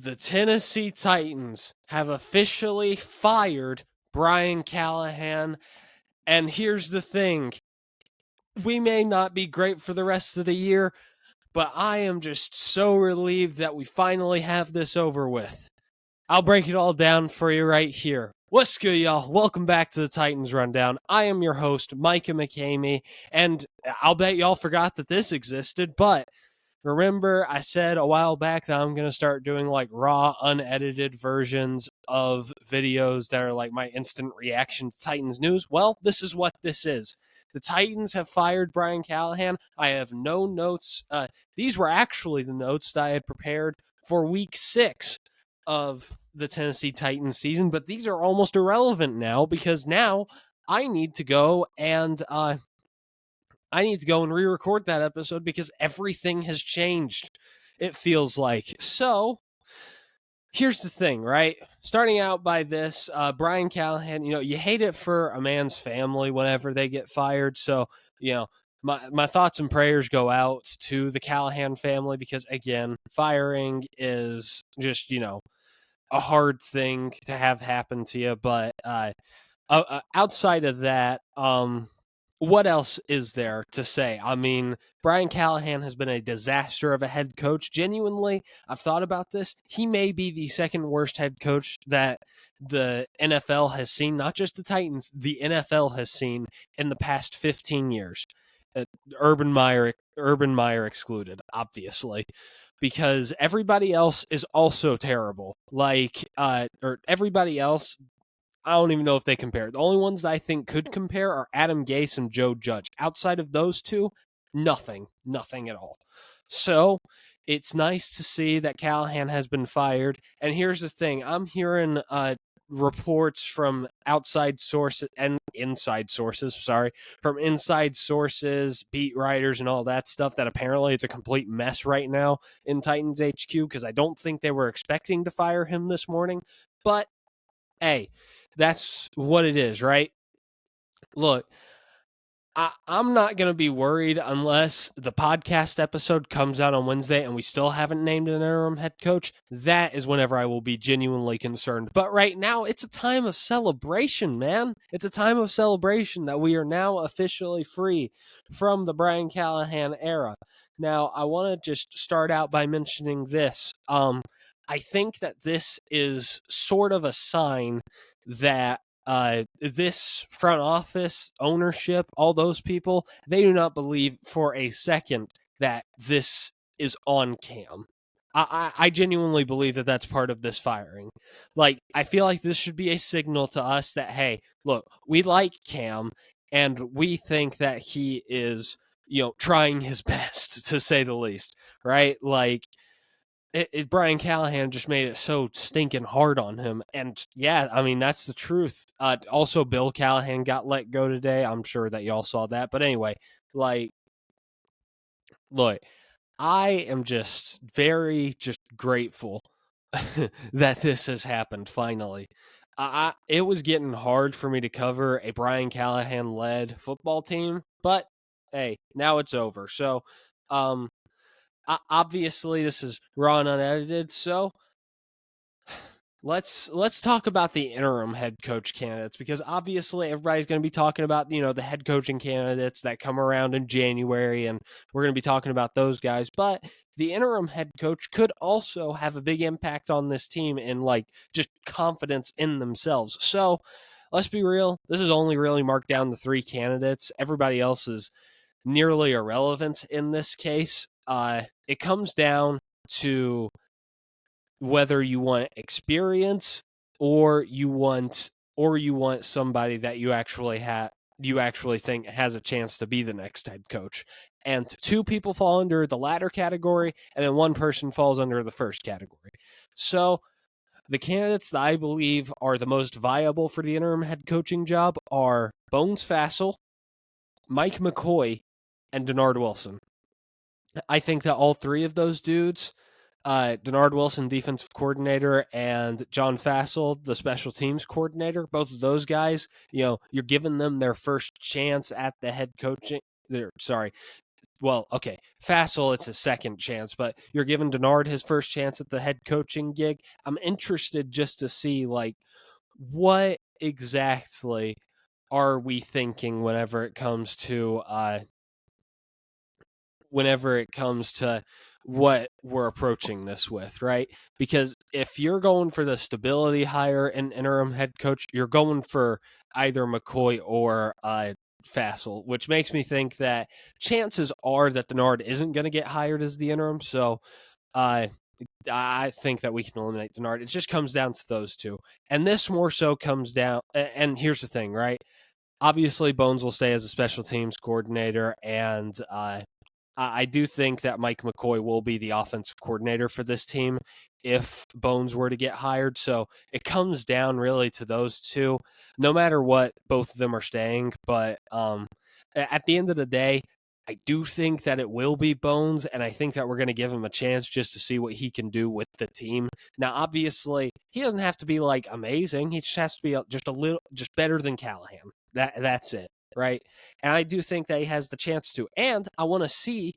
The Tennessee Titans have officially fired Brian Callahan. And here's the thing. We may not be great for the rest of the year, but I am just so relieved that we finally have this over with. I'll break it all down for you right here. What's good, y'all? Welcome back to the Titans Rundown. I am your host, Micah McCamey, and I'll bet y'all forgot that this existed, but remember I said a while back that I'm going to start doing like raw, unedited versions of videos that are like my instant reaction to Titans news? Well, this is what this is. The Titans have fired Brian Callahan. I have no notes. These were actually the notes that I had prepared for week 6 of the Tennessee Titans season, but these are almost irrelevant now because now I need to go and re-record that episode because everything has changed, it feels like. So, here's the thing, right? Starting out by this, Brian Callahan, you hate it for a man's family whenever they get fired. So, my thoughts and prayers go out to the Callahan family because, again, firing is just, a hard thing to have happen to you. But outside of that, what else is there to say? I mean, Brian Callahan has been a disaster of a head coach. Genuinely, I've thought about this. He may be the second worst head coach that the NFL has seen, not just the Titans, the NFL has seen in the past 15 years. Urban Meyer excluded, obviously, because everybody else is also terrible. Or everybody else, I don't even know if they compare. The only ones that I think could compare are Adam Gase and Joe Judge. Outside of those two, nothing at all. So it's nice to see that Callahan has been fired. And here's the thing. I'm hearing reports from outside sources and inside sources, from inside sources, beat writers, and all that stuff that apparently it's a complete mess right now in Titans HQ because I don't think they were expecting to fire him this morning. But hey, that's what it is, right? Look, I'm not going to be worried unless the podcast episode comes out on Wednesday and we still haven't named an interim head coach. That is whenever I will be genuinely concerned. But right now, it's a time of celebration, man. It's a time of celebration that we are now officially free from the Brian Callahan era. Now, I want to just start out by mentioning this. I think that this is sort of a sign that this front office, ownership, all those people, they do not believe for a second that this is on cam. I genuinely believe that that's part of this firing. Like, I feel like this should be a signal to us that, hey, look, we like Cam, and we think that he is, trying his best, to say the least, right? Like, Brian Callahan just made it so stinking hard on him. And yeah, I mean, that's the truth. Also, Bill Callahan got let go today. I'm sure that y'all saw that. But anyway, like, look, I am just just grateful that this has happened finally. It was getting hard for me to cover a Brian Callahan led football team, but hey, now it's over. So, obviously this is raw and unedited, so let's talk about the interim head coach candidates, because obviously everybody's going to be talking about the head coaching candidates that come around in January, and we're going to be talking about those guys. But the interim head coach could also have a big impact on this team in like just confidence in themselves. So let's be real, this is only really marked down to 3 candidates. Everybody else is nearly irrelevant in this case. It comes down to whether you want experience or you want somebody that you actually think has a chance to be the next head coach. And 2 people fall under the latter category, and then 1 person falls under the first category. So the candidates that I believe are the most viable for the interim head coaching job are Bones Fassel, Mike McCoy, and Denard Wilson. I think that all 3 of those dudes, Denard Wilson, defensive coordinator, and John Fassel, the special teams coordinator, both of those guys, you're giving them their first chance at the head coaching. well, okay, Fassel, it's his second chance, but you're giving Denard his first chance at the head coaching gig. I'm interested just to see, like, what exactly are we thinking whenever it comes to what we're approaching this with, right? Because if you're going for the stability hire and interim head coach, you're going for either McCoy or Fassel, which makes me think that chances are that Denard isn't going to get hired as the interim. So uh, I think that we can eliminate Denard. It just comes down to those two. And this more so comes down, and here's the thing, right? Obviously, Bones will stay as a special teams coordinator, and I do think that Mike McCoy will be the offensive coordinator for this team if Bones were to get hired. So it comes down really to those two. No matter what, both of them are staying. But at the end of the day, I do think that it will be Bones, and I think that we're going to give him a chance just to see what he can do with the team. Now, obviously, he doesn't have to be like amazing. He just has to be just a little, just better than Callahan. That's it, right? And I do think that he has the chance to. And I want to see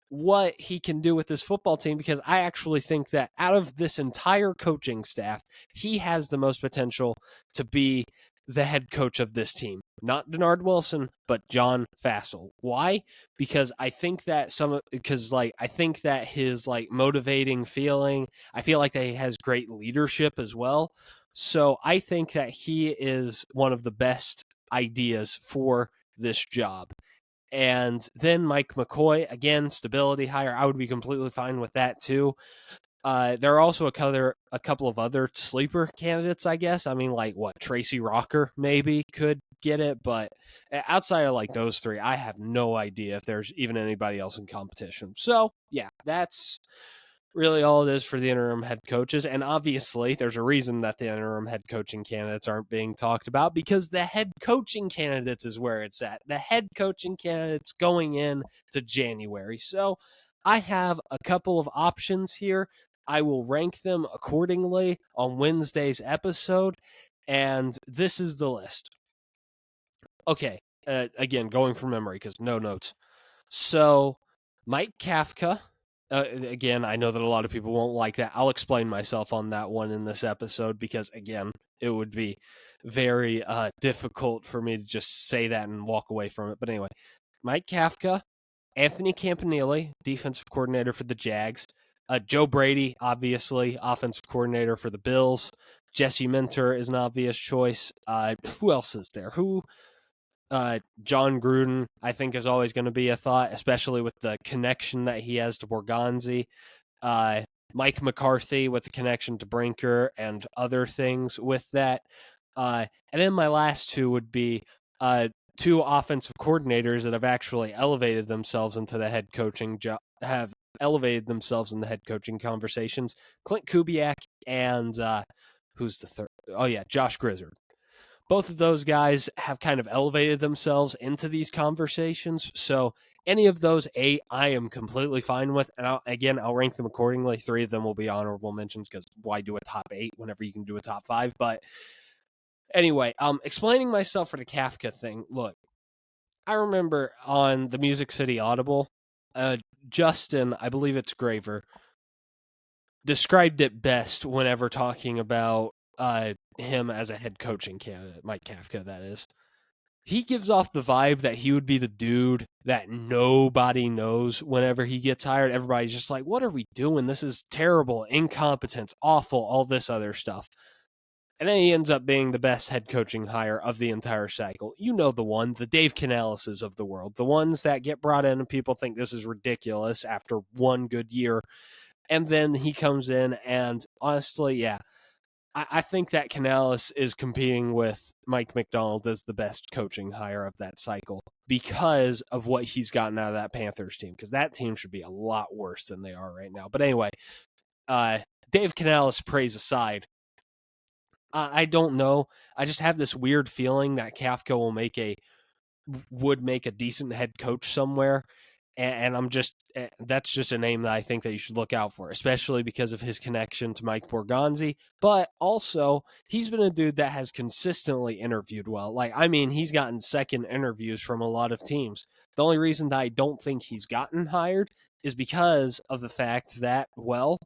what he can do with this football team because I actually think that out of this entire coaching staff, he has the most potential to be the head coach of this team. Not Denard Wilson, but John Fassel. Why? Because I think that I think that his like motivating feeling, I feel like that he has great leadership as well. So I think that he is one of the best ideas for this job. And then Mike McCoy, again, stability hire. I would be completely fine with that too. There are also a couple of other sleeper candidates, I guess. I mean, like what Tracy Rocker maybe could get it, but outside of like those three, I have no idea if there's even anybody else in competition. So yeah, that's really all it is for the interim head coaches. And obviously, there's a reason that the interim head coaching candidates aren't being talked about because the head coaching candidates is where it's at. The head coaching candidates going in to January. So I have a couple of options here. I will rank them accordingly on Wednesday's episode. And this is the list. Okay. Again, going from memory because no notes. So, Mike Kafka, again, I know that a lot of people won't like that. I'll explain myself on that one in this episode because, again, it would be very difficult for me to just say that and walk away from it. But anyway, Mike Kafka, Anthony Campanile, defensive coordinator for the Jags, Joe Brady, obviously, offensive coordinator for the Bills. Jesse Minter is an obvious choice. Who else is there? John Gruden, I think, is always going to be a thought, especially with the connection that he has to Borgonzi. Mike McCarthy with the connection to Brinker and other things with that. And then my last two would be two offensive coordinators that have actually elevated themselves into the head coaching have elevated themselves in the head coaching conversations. Clint Kubiak and who's the third? Oh yeah, Josh Grizzard. Both of those guys have kind of elevated themselves into these conversations. So any of those eight, I am completely fine with. And I'll rank them accordingly. Three of them will be honorable mentions because why do a top eight whenever you can do a top five? But anyway, explaining myself for the Kafka thing. Look, I remember on the Music City Audible, Justin, I believe it's Graver, described it best whenever talking about him as a head coaching candidate, Mike Kafka, that is. He gives off the vibe that he would be the dude that nobody knows whenever he gets hired. Everybody's just like, what are we doing? This is terrible, incompetence, awful, all this other stuff. And then he ends up being the best head coaching hire of the entire cycle. You know the one, the Dave Canaleses of the world, the ones that get brought in and people think this is ridiculous after one good year. And then he comes in and honestly, yeah, I think that Canales is competing with Mike McDonald as the best coaching hire of that cycle because of what he's gotten out of that Panthers team, because that team should be a lot worse than they are right now. But anyway, Dave Canales praise aside, I don't know. I just have this weird feeling that Kafka would make a decent head coach somewhere. And I'm just that's just a name that I think that you should look out for, especially because of his connection to Mike Borgonzi. But also, he's been a dude that has consistently interviewed well. Like, I mean, he's gotten second interviews from a lot of teams. The only reason that I don't think he's gotten hired is because of the fact that, well,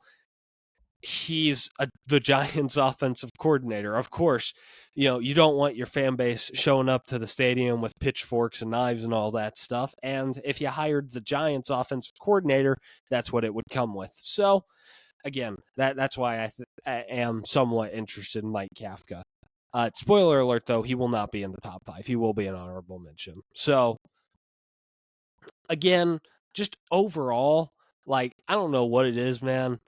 he's the Giants' offensive coordinator. Of course, you don't want your fan base showing up to the stadium with pitchforks and knives and all that stuff. And if you hired the Giants' offensive coordinator, that's what it would come with. So, again, that's why I am somewhat interested in Mike Kafka. Spoiler alert, though, he will not be in the top 5. He will be an honorable mention. So, again, just overall, I don't know what it is, man.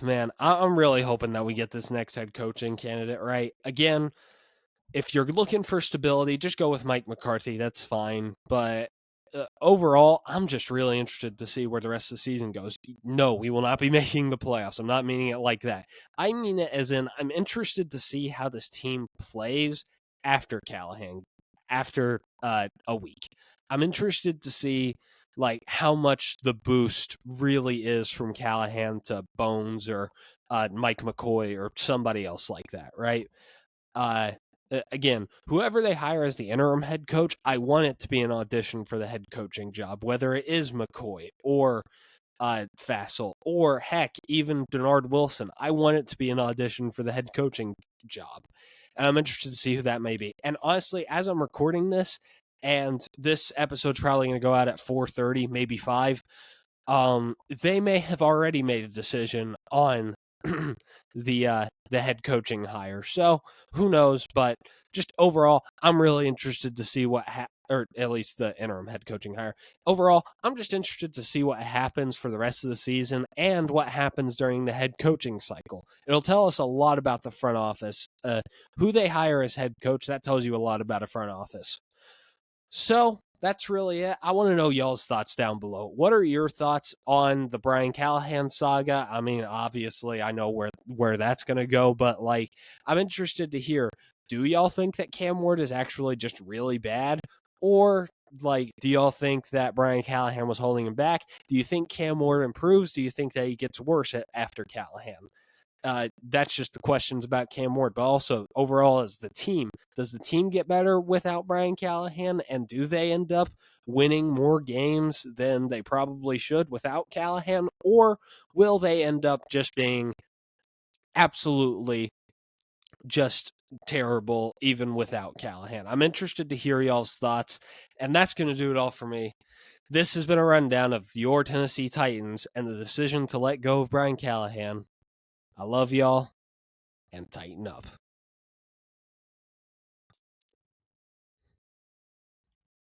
Man, I'm really hoping that we get this next head coaching candidate right. Again, if you're looking for stability, just go with Mike McCarthy. That's fine. But overall, I'm just really interested to see where the rest of the season goes. No, we will not be making the playoffs. I'm not meaning it like that. I mean it as in I'm interested to see how this team plays after Callahan, after a week. I'm interested to see how much the boost really is from Callahan to Bones or Mike McCoy or somebody else like that, right? Again, whoever they hire as the interim head coach, I want it to be an audition for the head coaching job, whether it is McCoy or Fassel or heck, even Denard Wilson. I want it to be an audition for the head coaching job. And I'm interested to see who that may be. And honestly, as I'm recording this, and this episode's probably going to go out at 4:30, maybe 5. They may have already made a decision on the head coaching hire. So who knows? But just overall, I'm really interested to see or at least the interim head coaching hire. Overall, I'm just interested to see what happens for the rest of the season and what happens during the head coaching cycle. It'll tell us a lot about the front office. Who they hire as head coach, that tells you a lot about a front office. So that's really it. I want to know y'all's thoughts down below. What are your thoughts on the Brian Callahan saga? I mean, obviously, I know where that's going to go, but I'm interested to hear. Do y'all think that Cam Ward is actually just really bad, or do y'all think that Brian Callahan was holding him back? Do you think Cam Ward improves? Do you think that he gets worse after Callahan? That's just the questions about Cam Ward, but also overall as the team. Does the team get better without Brian Callahan, and do they end up winning more games than they probably should without Callahan, or will they end up just being absolutely just terrible even without Callahan? I'm interested to hear y'all's thoughts, and that's going to do it all for me. This has been a rundown of your Tennessee Titans and the decision to let go of Brian Callahan. I love y'all, and tighten up.